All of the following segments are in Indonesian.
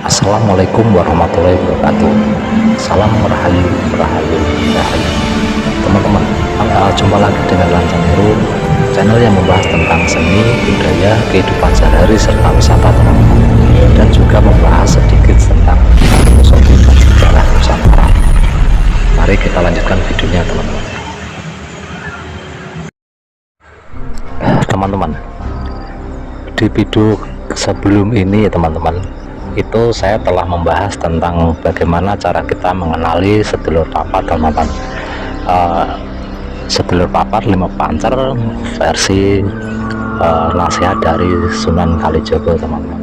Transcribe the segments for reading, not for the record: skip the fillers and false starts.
Assalamualaikum warahmatullahi wabarakatuh. Salam Rahayu, Rahayu, Rahayu. Teman-teman, jumpa lagi dengan Lancang Heru, channel yang membahas tentang seni, budaya, kehidupan sehari-hari serta wisata, teman-teman. Dan juga membahas sedikit tentang filosofi dan sejarah Nusantara. Mari kita lanjutkan videonya, teman-teman. Teman-teman, di video sebelum ini ya teman-teman, itu saya telah membahas tentang bagaimana cara kita mengenali sedulur papat, teman-teman. Sedulur papat 5 pancer versi nasihat dari Sunan Kalijogo, teman-teman.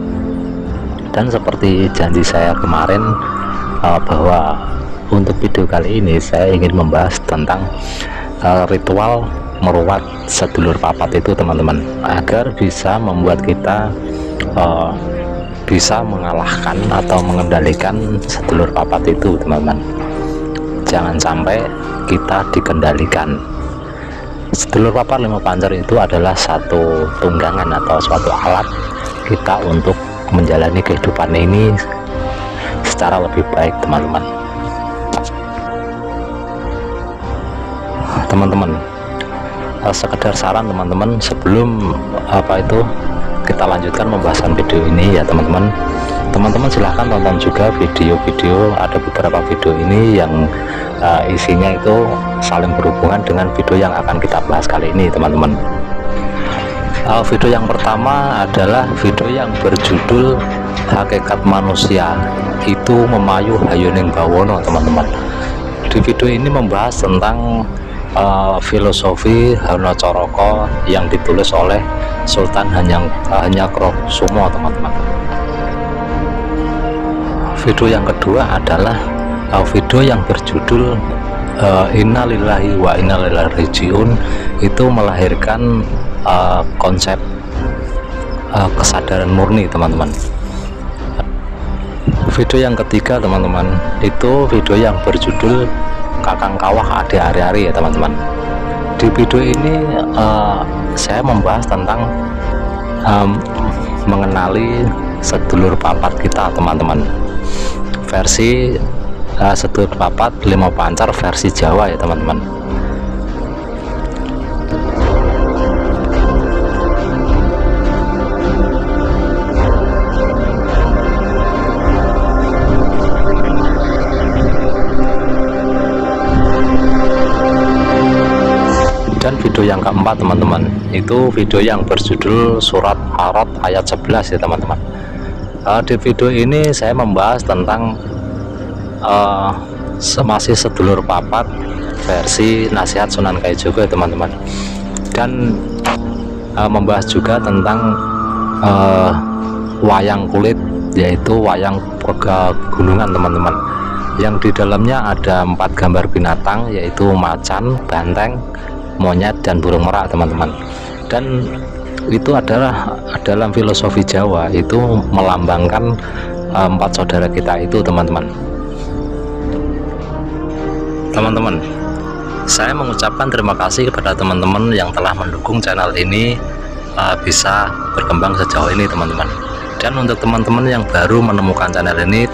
Dan seperti janji saya kemarin, bahwa untuk video kali ini saya ingin membahas tentang ritual meruat sedulur papat itu, teman-teman, agar bisa membuat kita bisa mengalahkan atau mengendalikan sedulur papat itu, teman-teman. Jangan sampai kita dikendalikan. Sedulur papat 5 pancer itu adalah satu tunggangan atau suatu alat kita untuk menjalani kehidupan ini secara lebih baik, teman-teman. Teman-teman, sekedar saran teman-teman, sebelum kita lanjutkan pembahasan video ini ya teman-teman. Teman-teman silahkan tonton juga video-video, ada beberapa video ini yang isinya itu saling berhubungan dengan video yang akan kita bahas kali ini, teman-teman. Video yang pertama adalah video yang berjudul Hakikat Manusia Itu Memayu Hayuning Bawono, teman-teman. Di video ini membahas tentang filosofi Hanacaraka yang ditulis oleh Sultan Hanyakrokusumo, teman-teman. Video yang kedua adalah video yang berjudul Innalillahi wa inna ilaihi raji'un, itu melahirkan konsep kesadaran murni, teman-teman. Video yang ketiga, teman-teman, itu video yang berjudul Kakang Kawah Ade Ari-ari ya, teman-teman. Di video ini saya membahas tentang mengenali sedulur papat kita, teman-teman. Versi sedulur papat 5 pancer versi Jawa ya, teman-teman. Dan video yang keempat, teman-teman, itu video yang berjudul Surat Ar-Ra'd ayat 11 ya, teman-teman. Di video ini saya membahas tentang masih sedulur papat versi nasihat Sunan Kalijogo ya, teman-teman. Dan membahas juga tentang wayang kulit, yaitu wayang pegunungan, teman-teman, yang di dalamnya ada 4 gambar binatang, yaitu macan, banteng, monyet, dan burung merak, teman-teman. Dan itu adalah dalam filosofi Jawa, itu melambangkan 4 saudara kita itu, teman-teman. Teman-teman, saya mengucapkan terima kasih kepada teman-teman yang telah mendukung channel ini bisa berkembang sejauh ini, teman-teman. Dan untuk teman-teman yang baru menemukan channel ini,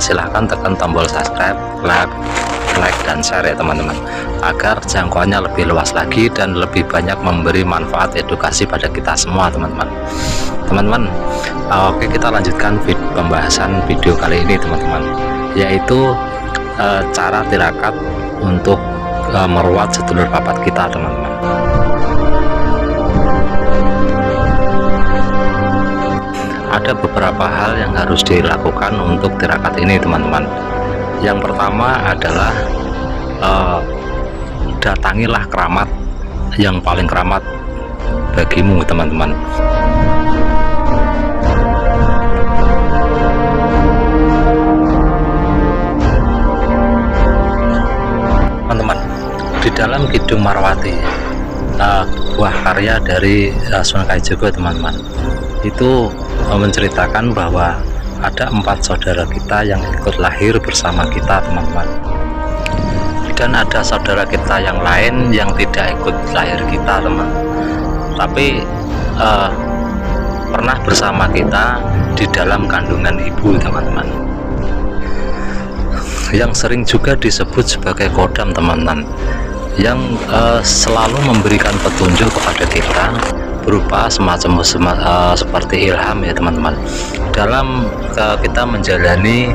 silahkan tekan tombol subscribe, like dan share ya, teman-teman, agar jangkauannya lebih luas lagi dan lebih banyak memberi manfaat edukasi pada kita semua, teman-teman. Oke, kita lanjutkan pembahasan video kali ini, teman-teman, yaitu cara tirakat untuk meruat sedulur papat kita, teman-teman. Ada beberapa hal yang harus dilakukan untuk tirakat ini, teman-teman. Yang pertama adalah datangilah keramat yang paling keramat bagimu, teman-teman. Teman-teman, di dalam Kidung Marwati, buah karya dari Sunan Kalijogo, teman-teman, itu menceritakan bahwa ada 4 saudara kita yang ikut lahir bersama kita, teman-teman. Dan ada saudara kita yang lain yang tidak ikut lahir kita, teman, tapi pernah bersama kita di dalam kandungan ibu, teman-teman, yang sering juga disebut sebagai kodam, teman-teman, yang selalu memberikan petunjuk kepada kita berupa semacam seperti ilham ya teman-teman, dalam kita menjalani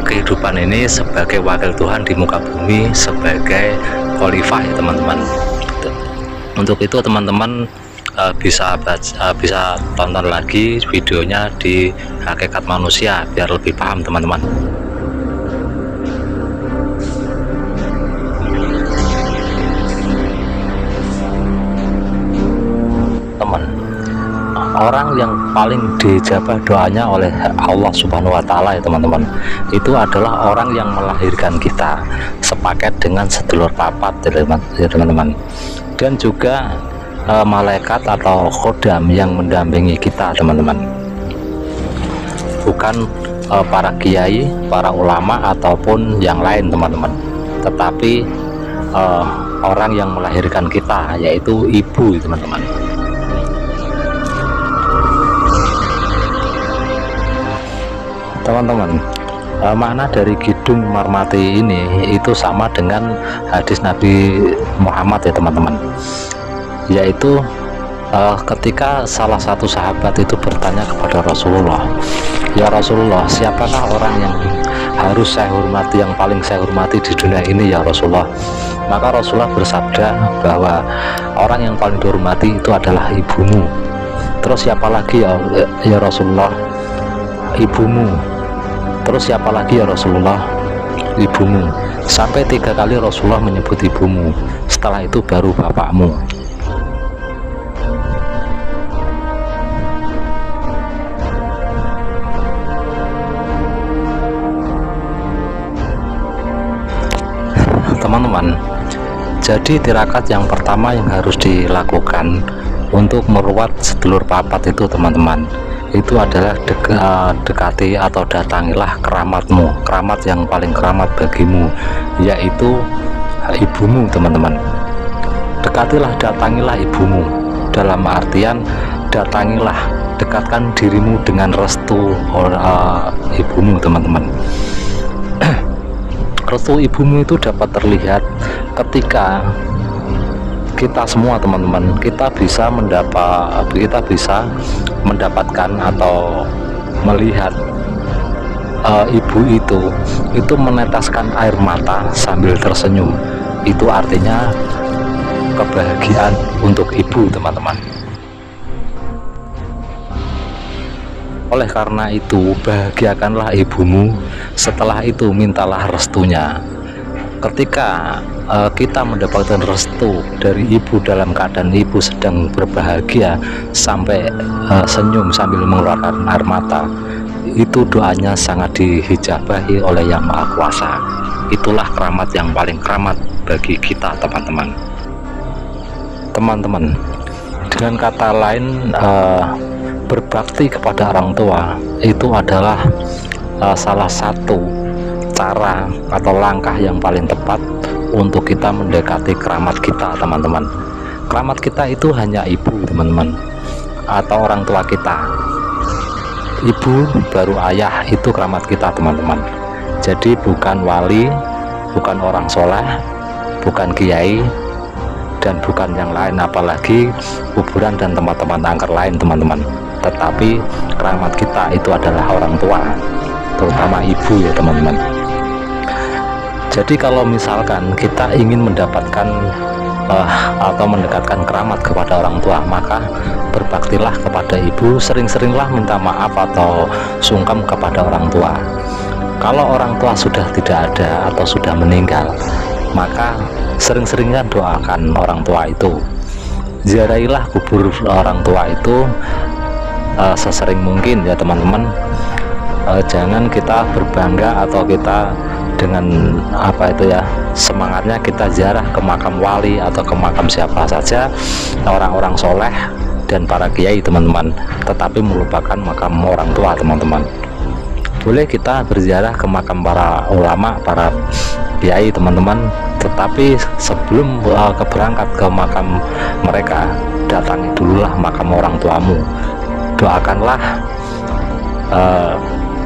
kehidupan ini sebagai wakil Tuhan di muka bumi, sebagai khalifah ya teman-teman. Untuk itu teman-teman bisa tonton lagi videonya di Hakikat Manusia biar lebih paham, teman-teman. Orang yang paling dijabah doanya oleh Allah Subhanahu wa Ta'ala ya teman-teman, itu adalah orang yang melahirkan kita sepaket dengan sedulur papat ya teman-teman, dan juga malaikat atau khodam yang mendampingi kita, teman-teman. Bukan para kiai, para ulama ataupun yang lain, teman-teman, tetapi orang yang melahirkan kita, yaitu ibu, teman-teman. Teman-teman, makna dari Kidung Marmati ini itu sama dengan hadis Nabi Muhammad ya teman-teman, yaitu ketika salah satu sahabat itu bertanya kepada Rasulullah, "Ya Rasulullah, siapakah orang yang harus saya hormati, yang paling saya hormati di dunia ini ya Rasulullah?" Maka Rasulullah bersabda bahwa orang yang paling dihormati itu adalah ibumu. Terus siapa lagi ya Rasulullah? Ibumu. Terus siapa lagi ya Rasulullah? Ibumu. Sampai 3 kali Rasulullah menyebut ibumu. Setelah itu baru bapakmu. Teman-teman, jadi tirakat yang pertama yang harus dilakukan untuk meruat sedulur papat itu, teman-teman, itu adalah dekati atau datangilah keramatmu, keramat yang paling keramat bagimu, yaitu ibumu, teman-teman. Dekatilah, datangilah ibumu, dalam artian datangilah, dekatkan dirimu dengan restu ibumu, teman-teman. Restu ibumu itu dapat terlihat ketika kita semua, teman-teman, kita bisa mendapatkan atau melihat ibu itu menetaskan air mata sambil tersenyum. Itu artinya kebahagiaan untuk ibu, teman-teman. Oleh karena itu, bahagiakanlah ibumu. Setelah itu mintalah restunya. Ketika kita mendapatkan restu dari ibu dalam keadaan ibu sedang berbahagia sampai senyum sambil mengeluarkan air mata, itu doanya sangat dihijabahi oleh Yang Maha Kuasa. Itulah keramat yang paling keramat bagi kita, teman-teman. Teman-teman, dengan kata lain, berbakti kepada orang tua itu adalah salah satu cara atau langkah yang paling tepat untuk kita mendekati keramat kita, teman-teman. Keramat kita itu hanya ibu, teman-teman, atau orang tua kita. Ibu baru ayah, itu keramat kita, teman-teman. Jadi bukan wali, bukan orang soleh, bukan kiai, dan bukan yang lain, apalagi kuburan dan tempat-tempat angker lain, teman-teman. Tetapi keramat kita itu adalah orang tua, terutama ibu ya teman-teman. Jadi kalau misalkan kita ingin mendapatkan atau mendekatkan keramat kepada orang tua, maka berbaktilah kepada ibu, sering-seringlah minta maaf atau sungkem kepada orang tua. Kalau orang tua sudah tidak ada atau sudah meninggal, maka sering-seringnya doakan orang tua itu. Ziarahilah kubur orang tua itu sesering mungkin ya teman-teman. Jangan kita berbangga atau kita dengan semangatnya kita ziarah ke makam wali atau ke makam siapa saja, orang-orang soleh dan para kiai, teman-teman, tetapi melupakan makam orang tua, teman-teman. Boleh kita berziarah ke makam para ulama, para kiai, teman-teman, tetapi sebelum berangkat ke makam mereka, datangi dululah makam orang tuamu. Doakanlah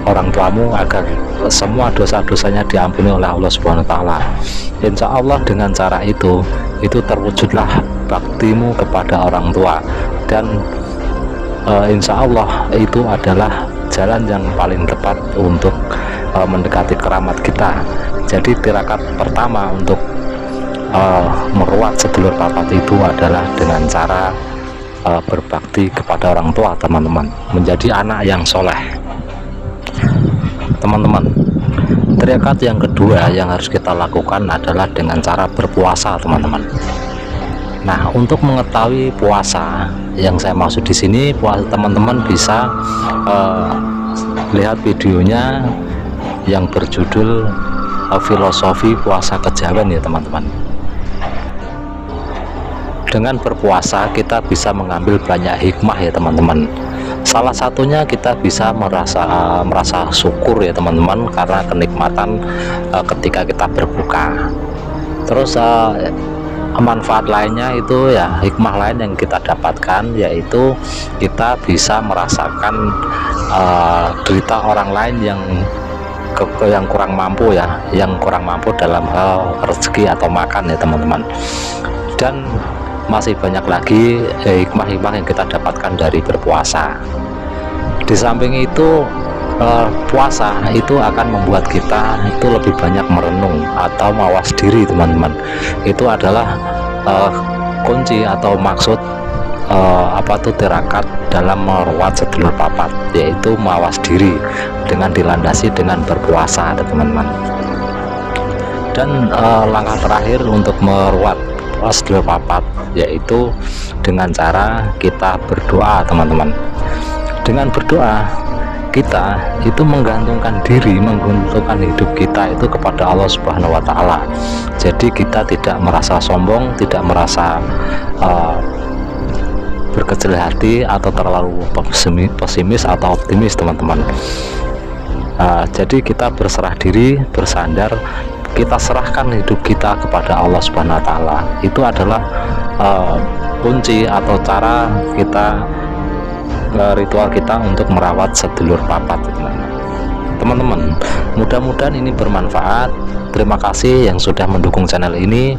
orang tuamu agar semua dosa-dosanya diampuni oleh Allah Subhanahu wa taala. Insya Allah dengan cara itu terwujudlah baktimu kepada orang tua, dan insya Allah itu adalah jalan yang paling tepat untuk mendekati keramat kita. Jadi tirakat pertama untuk meruat sedulur papat itu adalah dengan cara berbakti kepada orang tua, teman-teman, menjadi anak yang soleh. Teman-teman, tirakat yang kedua yang harus kita lakukan adalah dengan cara berpuasa, teman-teman. Nah, untuk mengetahui puasa yang saya maksud di sini, teman-teman bisa lihat videonya yang berjudul filosofi puasa kejawen ya, teman-teman. Dengan berpuasa kita bisa mengambil banyak hikmah ya, teman-teman. Salah satunya kita bisa merasa syukur ya, teman-teman, karena kenikmatan ketika kita berbuka. Terus manfaat lainnya itu ya, hikmah lain yang kita dapatkan yaitu kita bisa merasakan derita orang lain yang kurang mampu ya, yang kurang mampu dalam hal rezeki atau makan ya, teman-teman. Dan masih banyak lagi hikmah-hikmah yang kita dapatkan dari berpuasa. Di samping itu puasa itu akan membuat kita itu lebih banyak merenung atau mawas diri, teman-teman. Itu adalah kunci atau maksud tirakat dalam meruat sedulur papat, yaitu mawas diri dengan dilandasi dengan berpuasa, teman-teman. Dan langkah terakhir untuk meruat sedulur papat yaitu dengan cara kita berdoa, teman-teman. Dengan berdoa kita itu menggantungkan diri, menggantungkan hidup kita itu kepada Allah Subhanahu wa taala. Jadi kita tidak merasa sombong, tidak merasa berkecil hati atau terlalu pesimis atau optimis, teman-teman. Jadi kita berserah diri, bersandar, kita serahkan hidup kita kepada Allah Subhanahu wa taala. Itu adalah kunci atau cara kita, ritual kita untuk merawat sedulur papat, teman-teman. Mudah-mudahan ini bermanfaat. Terima kasih yang sudah mendukung channel ini.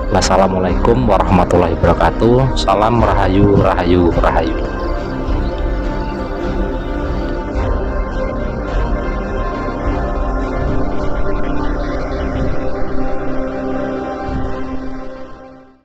Wassalamualaikum warahmatullahi wabarakatuh. Salam rahayu, rahayu, rahayu.